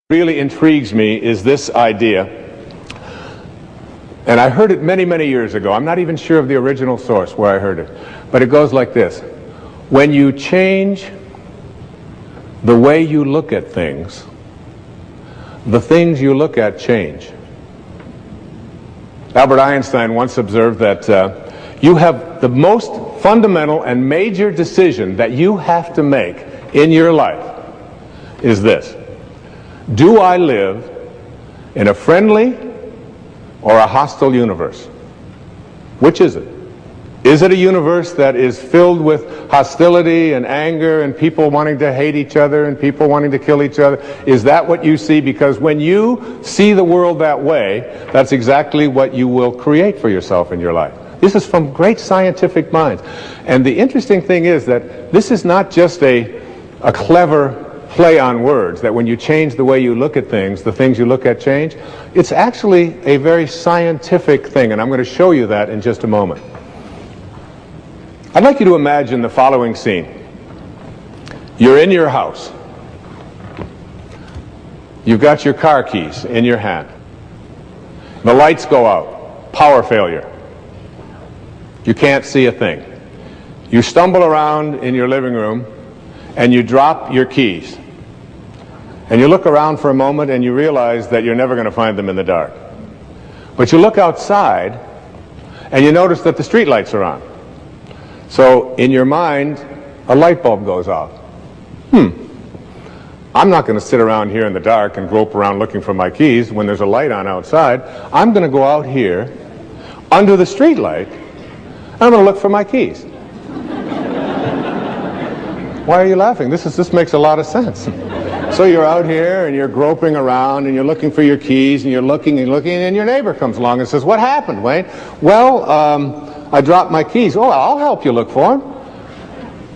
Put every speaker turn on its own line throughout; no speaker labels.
really intrigues me is this idea, and I heard it many, many years ago. I'm not even sure of the original source where I heard it, but it goes like this. When you change the way you look at things, the things you look at change. Albert Einstein once observed that you have the most fundamental and major decision that you have to make in your life is this: do I live in a friendly or a hostile universe? Which is it? Is it a universe that is filled with hostility and anger and people wanting to hate each other and people wanting to kill each other? Is that what you see? Because when you see the world that way, that's exactly what you will create for yourself in your life. This is from great scientific minds. And the interesting thing is that this is not just a clever play on words, that when you change the way you look at things, the things you look at change. It's actually a very scientific thing, and I'm going to show you that in just a moment. I'd like you to imagine the following scene. You're in your house. You've got your car keys in your hand. The lights go out. Power failure. You can't see a thing. You stumble around in your living room and you drop your keys. And you look around for a moment and you realize that you're never going to find them in the dark. But you look outside and you notice that the street lights are on. So in your mind, a light bulb goes off. I'm not going to sit around here in the dark and grope around looking for my keys when there's a light on outside. I'm going to go out here under the street light and I'm going to look for my keys. Why are you laughing? This makes a lot of sense. So you're out here and you're groping around and you're looking for your keys and you're looking and looking, and your neighbor comes along and says, "What happened, Wayne?" "Well, I dropped my keys." "Oh, I'll help you look for them."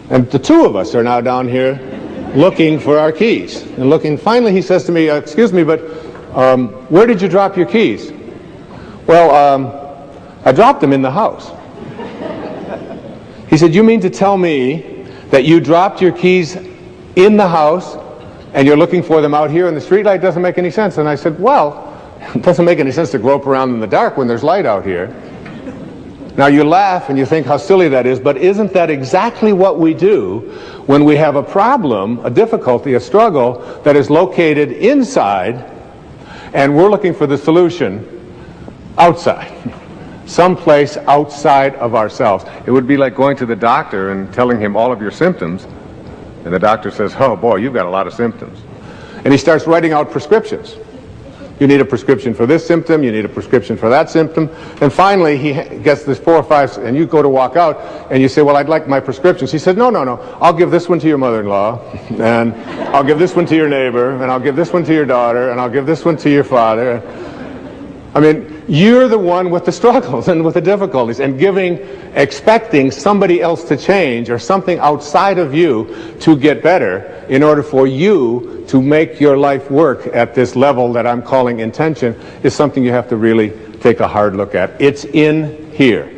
And the two of us are now down here looking for our keys and looking. Finally he says to me, "Excuse me, but where did you drop your keys?" "Well, I dropped them in the house." He said, "You mean to tell me that you dropped your keys in the house and you're looking for them out here in the street light? Doesn't make any sense." And I said, "Well, it doesn't make any sense to grope around in the dark when there's light out here." Now you laugh and you think how silly that is, but isn't that exactly what we do when we have a problem, a difficulty, a struggle that is located inside and we're looking for the solution outside? Someplace outside of ourselves. It would be like going to the doctor and telling him all of your symptoms, and the doctor says, "Oh boy, you've got a lot of symptoms." And he starts writing out prescriptions. You need a prescription for this symptom, you need a prescription for that symptom, and finally he gets this 4 or 5, and you go to walk out and you say, "Well, I'd like my prescriptions." He said, No, I'll give this one to your mother-in-law, and I'll give this one to your neighbor, and I'll give this one to your daughter, and I'll give this one to your father. I mean, you're the one with the struggles and with the difficulties, and expecting somebody else to change or something outside of you to get better in order for you to make your life work at this level that I'm calling intention is something you have to really take a hard look at. It's in here.